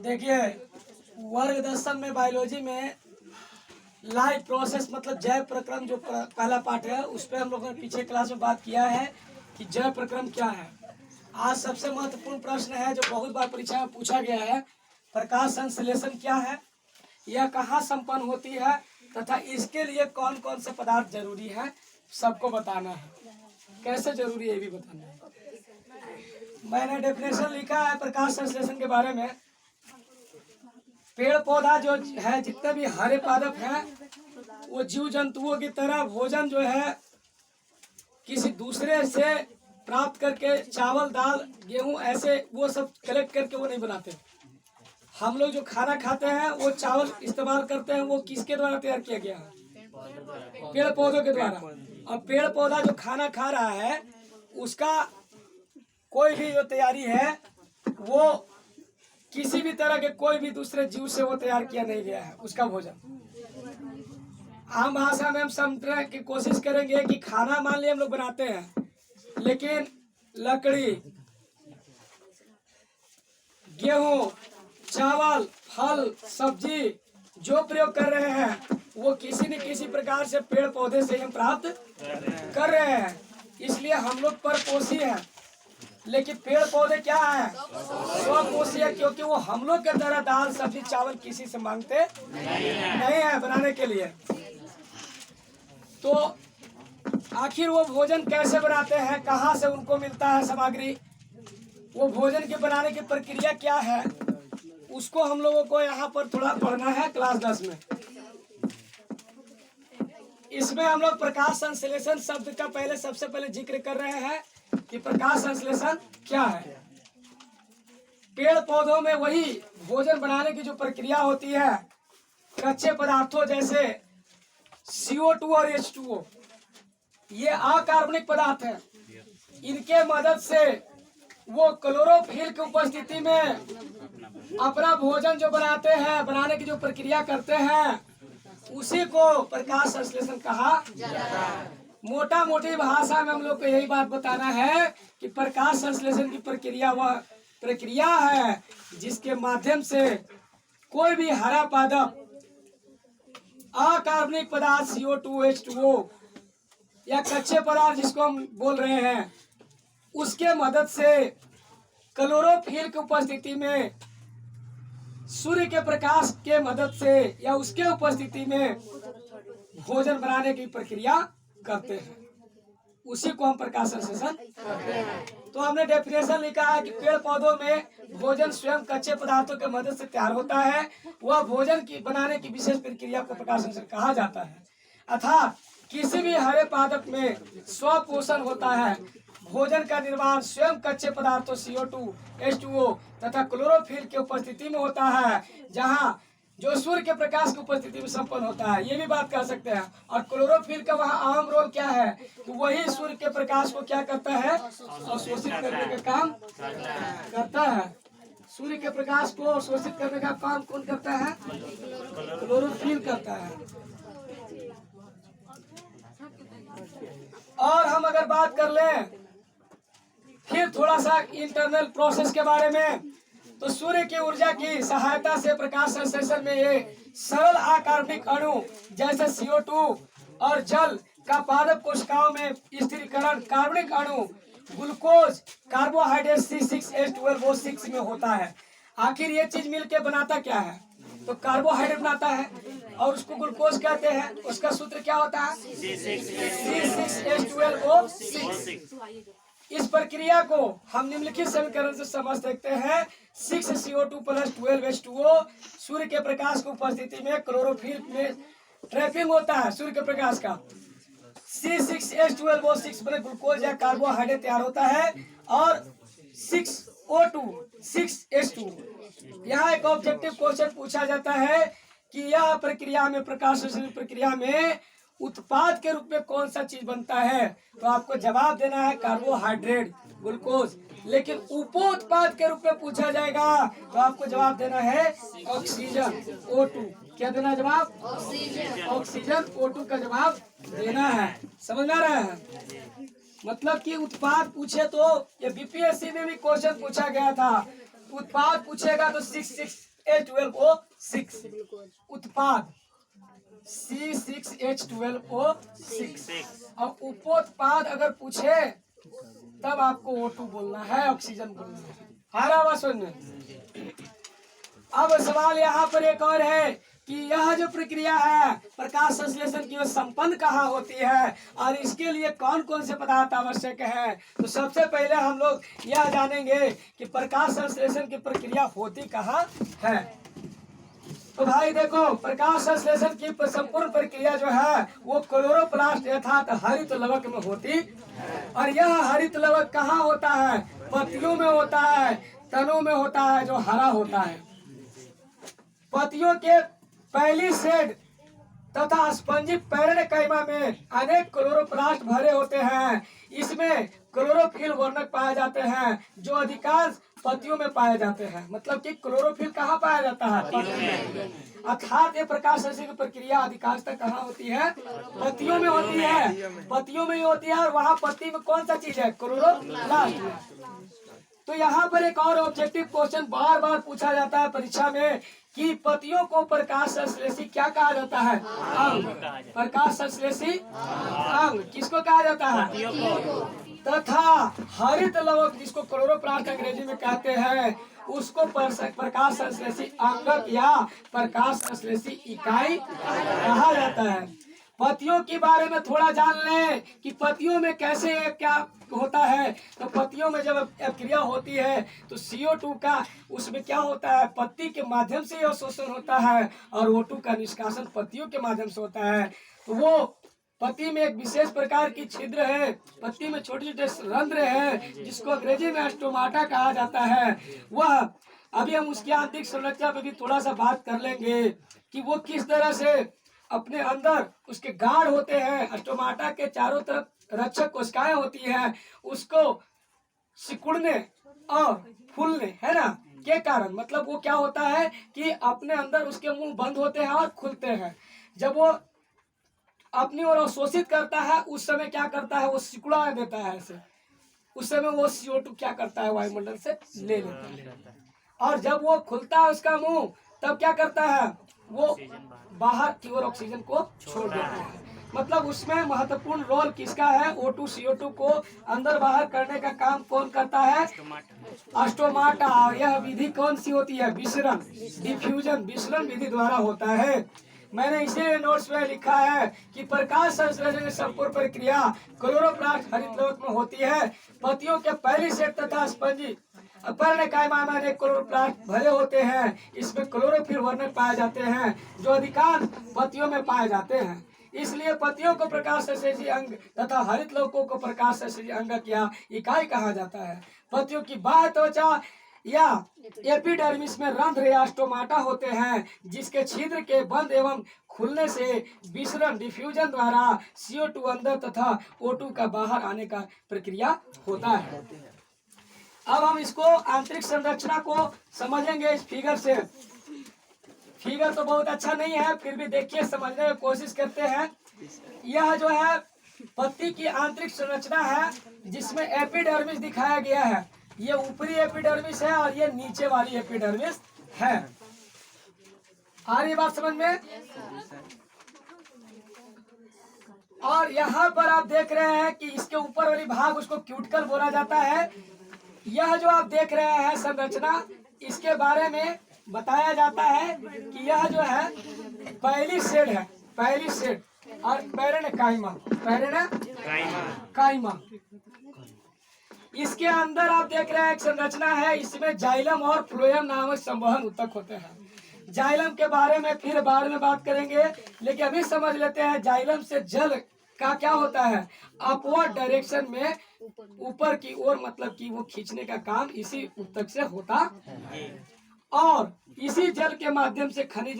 देखिए, वर्ग 10 में बायोलॉजी में लाइफ प्रोसेस मतलब जैव प्रक्रम जो पहला पार्ट है उस पर हम लोगों ने पीछे क्लास में बात किया है कि जैव प्रक्रम क्या है। आज सबसे महत्वपूर्ण प्रश्न है जो बहुत बार परीक्षा में पूछा गया है, प्रकाश संश्लेषण क्या है, यह कहाँ संपन्न होती है तथा इसके लिए कौन कौन से पदार्थ जरूरी है, सबको बताना है। कैसे जरूरी है ये भी बताना है। मैंने डेफिनेशन लिखा है प्रकाश संश्लेषण के बारे में। पेड़ पौधा जो है, जितने भी हरे पादप हैं, वो जीव जंतुओं की तरह भोजन जो है किसी दूसरे से प्राप्त करके चावल दाल गेहूं ऐसे वो सब कलेक्ट करके वो नहीं बनाते। हम लोग जो खाना खाते हैं वो चावल इस्तेमाल करते हैं, वो किसके द्वारा तैयार किया गया है? पेड़ पौधों के द्वारा। और पेड़ पौधा जो खाना खा रहा है उसका कोई भी जो तैयारी है वो किसी भी तरह के कोई भी दूसरे जीव से वो तैयार किया नहीं गया है उसका भोजन। आम भाषा में हम समझने की कोशिश करेंगे कि खाना मान लिया हम लोग बनाते हैं, लेकिन लकड़ी, गेहूं, चावल, फल, सब्जी जो प्रयोग कर रहे हैं वो किसी न किसी प्रकार से पेड़ पौधे से हम प्राप्त कर रहे हैं। इसलिए हम लोग परपोषी हैं, लेकिन पेड़ पौधे क्या है? स्वपोषी है, क्योंकि वो हम लोग के तरह दाल सब्जी चावल किसी से मांगते नहीं है बनाने के लिए। तो आखिर वो भोजन कैसे बनाते हैं, कहाँ से उनको मिलता है सामग्री, वो भोजन के बनाने की प्रक्रिया क्या है, उसको हम लोगों को यहाँ पर थोड़ा पढ़ना है क्लास 10 में। इसमें हम लोग प्रकाश संश्लेषण शब्द का सबसे पहले जिक्र कर रहे हैं कि प्रकाश संश्लेषण क्या है। पेड़ पौधों में वही भोजन बनाने की जो प्रक्रिया होती है, कच्चे पदार्थों जैसे CO2 और H2O, ये अकार्बनिक पदार्थ हैं। इनके मदद से वो क्लोरोफिल की उपस्थिति में अपना भोजन जो बनाते हैं, बनाने की जो प्रक्रिया करते हैं, उसी को प्रकाश संश्लेषण कहा जाता है। मोटा मोटी भाषा में हम लोग को यही बात बताना है कि प्रकाश संश्लेषण की प्रक्रिया वह प्रक्रिया है जिसके माध्यम से कोई भी हरा पादप अकार्बनिक पदार्थ CO2 H2O या कच्चे पदार्थ जिसको हम बोल रहे हैं, उसके मदद से क्लोरोफिल की उपस्थिति में, सूर्य के प्रकाश के मदद से या उसके उपस्थिति में भोजन बनाने की प्रक्रिया करते हैं, उसी को हम प्रकाश संश्लेषण करते हैं। तो हमने डेफिनेशन लिखा है कि पेड़ पौधों में भोजन स्वयं कच्चे पदार्थों के मदद से तैयार होता है। वह भोजन की बनाने की विशेष प्रक्रिया को प्रकाश संश्लेषण कहा जाता है। अर्थात किसी भी हरे पादप में स्वपोषण होता है। भोजन का निर्माण स्वयं कच्चे पदार्थों CO2 H2O तथा क्लोरोफिल की उपस्थिति में होता है, जहाँ जो सूर्य के प्रकाश की उपस्थिति में संपन्न होता है। ये भी बात कर सकते हैं। और क्लोरोफिल का वहाँ अहम रोल क्या है कि वही सूर्य के प्रकाश को क्या करता है? अवशोषित करने का काम करता है। सूर्य के प्रकाश को अवशोषित करने का काम कौन करता है? क्लोरोफिल करता है। और हम अगर बात कर लें फिर थोड़ा सा इंटरनल प्रोसेस के बारे में, तो सूर्य की ऊर्जा की सहायता से प्रकाश संश्लेषण में ये सरल अकार्बनिक अणु जैसे CO2 और जल का पादप कोशिकाओं में स्थिरीकरण कार्बनिक अणु ग्लूकोज कार्बोहाइड्रेट C6H12O6 में होता है। आखिर ये चीज मिलके बनाता क्या है? तो कार्बोहाइड्रेट बनाता है और उसको ग्लूकोज कहते हैं। उसका सूत्र क्या होता है? C6H12O6। इस प्रक्रिया को हम निम्नलिखित समीकरण से समझ सकते हैं। 6CO2 + 12H2O सूर्य के प्रकाश की उपस्थिति में क्लोरोफिल में ट्रैपिंग होता है सूर्य के प्रकाश का। C6H12O6 बने ग्लूकोज या कार्बोहाइड्रेट तैयार होता है और 6O2 6H2। यहाँ एक ऑब्जेक्टिव क्वेश्चन पूछा जाता है कि यह प्रक्रिया में, प्रकाश संश्लेषण प्रक्रिया में उत्पाद के रूप में कौन सा चीज बनता है? तो आपको जवाब देना है कार्बोहाइड्रेट, ग्लूकोज। लेकिन उपोत्पाद के रूप में पूछा जाएगा तो आपको जवाब देना है ऑक्सीजन, O2। क्या देना जवाब? ऑक्सीजन O2 का जवाब देना है। समझ में आ रहा है? मतलब कि उत्पाद पूछे तो ये BPSC में भी क्वेश्चन पूछा गया था। उत्पाद पूछेगा तो 6 C6H12O6 उत्पाद C6H12O6। और उपोत्पाद अगर पूछे तब आपको O2 बोलना है, ऑक्सीजन बोलना है। आ रहा आवाज समझ में? अब सवाल यहाँ पर एक और है कि यह जो प्रक्रिया है प्रकाश संश्लेषण की, वो संपन्न कहाँ होती है और इसके लिए कौन कौन से पदार्थ आवश्यक है। तो सबसे पहले हम लोग यह जानेंगे कि प्रकाश संश्लेषण की प्रक्रिया होती कहाँ है। तो भाई देखो, प्रकाश संश्लेषण की संपूर्ण प्रक्रिया जो है वो क्लोरोप्लास्ट अर्थात हरित लवक में होती। और यह हरित लवक कहाँ होता है? पत्तियों में होता है, तनों में होता है जो हरा होता है। पत्तियों के पहली शेड तथा स्पंजी पैरेन्काइमा में अनेक क्लोरोप्लास्ट भरे होते हैं। इसमें क्लोरोफिल वर्णक पाए जाते हैं जो अधिकांश पत्तियों में पाए जाते हैं। मतलब कि क्लोरोफिल कहाँ पाया जाता है? पत्तियों में। अर्थात ये प्रकाश संश्लेषण की प्रक्रिया अधिकांशतः कहाँ होती है? पत्तियों में होती है। पत्तियों में ही होती है। और वहाँ पत्ती में कौन सा चीज है? क्लोरोप्लास्ट। तो यहाँ पर एक और ऑब्जेक्टिव क्वेश्चन बार बार पूछा जाता है परीक्षा में कि पत्तियों को प्रकाश संश्लेषी क्या कहा जाता है? अंग। प्रकाश संश्लेषी अंग किसको कहा जाता है? तथा हरित लवक जिसको क्लोरोप्लास्ट अंग्रेजी में कहते हैं उसको प्रकाश संश्लेषी अंगक या प्रकाश संश्लेषी इकाई कहा जाता है। पत्तियों के बारे में थोड़ा जान लें कि पत्तियों में कैसे क्या होता है। तो पत्तियों में जब क्रिया होती है तो CO2 का उसमें क्या होता है? पत्ती के माध्यम से यह शोषण होता है और O2 का निष्कासन पत्तियों के माध्यम से होता है। तो वो पत्ती में एक विशेष प्रकार की छिद्र है, पत्ती में छोटे छोटे रंध्र है जिसको अंग्रेजी में स्टोमाटा कहा जाता है। वह अभी हम उसकी आंतरिक संरचना पे भी थोड़ा सा बात कर लेंगे कि वो किस तरह से अपने अंदर उसके गाढ़ होते हैं। स्टोमाटा के चारों तरफ रक्षक कोशिकाएं होती है, उसको सिकुड़ने और फूलने है ना के कारण, मतलब वो क्या होता है कि अपने अंदर उसके मुंह बंद होते हैं और खुलते हैं। जब वो अपनी ओर अवशोषित करता है उस समय क्या करता है? वो सिकुड़ा देता है ऐसे। उस समय वो CO2 क्या करता है? वायुमंडल से ले लेता है। और जब वो खुलता है उसका मुंह तब क्या करता है? वो बाहर की ओर ऑक्सीजन को छोड़ देता है। मतलब उसमें महत्वपूर्ण रोल किसका है? O2 CO2 को अंदर बाहर करने का काम कौन करता है? स्टोमाटा। और यह विधि कौन सी होती है? विसरण, डिफ्यूजन, विसरण विधि द्वारा होता है। मैंने इसीलिए नोट्स में लिखा है कि प्रकाश संश्लेषण की संपूर्ण प्रक्रिया क्लोरोप्लास्ट हरित लवक में होती है। पत्तियों के पहली सेट तथा स्पंजी पैरेन्काइमा में अनेक क्लोरोप्लास्ट भरे होते हैं। इसमें क्लोरोफिल वर्णक पाए जाते हैं जो अधिकांश पत्तियों में पाए जाते हैं। इसलिए पत्तियों को प्रकाश संश्लेषी अंग तथा हरित लवकों को प्रकाश संश्लेषी अंगक या इकाई कहा जाता है। पत्तियों की बाह्य त्वचा या एपिडर्मिस में रंध्र या स्टोमाटा होते हैं जिसके छिद्र के बंद एवं खुलने से विसरण डिफ्यूजन द्वारा CO2 अंदर तथा O2 का बाहर आने का प्रक्रिया होता है। अब हम इसको आंतरिक संरचना को समझेंगे इस फिगर से। फिगर तो बहुत अच्छा नहीं है, फिर भी देखिए समझने की कोशिश करते हैं। यह जो है पत्ती की आंतरिक संरचना है जिसमें एपिडर्मिस दिखाया गया है। ये ऊपरी एपिडर्मिस है और ये नीचे वाली एपिडर्मिस है। आ रही बात समझ में? और यहाँ पर आप देख रहे हैं कि इसके ऊपर वाली भाग उसको क्यूटिकल बोला जाता है। यह जो आप देख रहे हैं संरचना, इसके बारे में बताया जाता है कि यह जो है पहली शेड है, पहली शेड और पैरेन्काइमा, पैरेन्काइमा। इसके अंदर आप देख रहे हैं एक संरचना है, इसमें जाइलम और फ्लोएम नामक संवहन ऊतक होते हैं। जाइलम के बारे में फिर बाद में बात करेंगे, लेकिन अभी समझ लेते हैं जाइलम से जल का क्या होता है? अपवर्ड डायरेक्शन में ऊपर की ओर, मतलब कि वो खींचने का काम इसी ऊतक से होता है और इसी जल के माध्यम से खनिज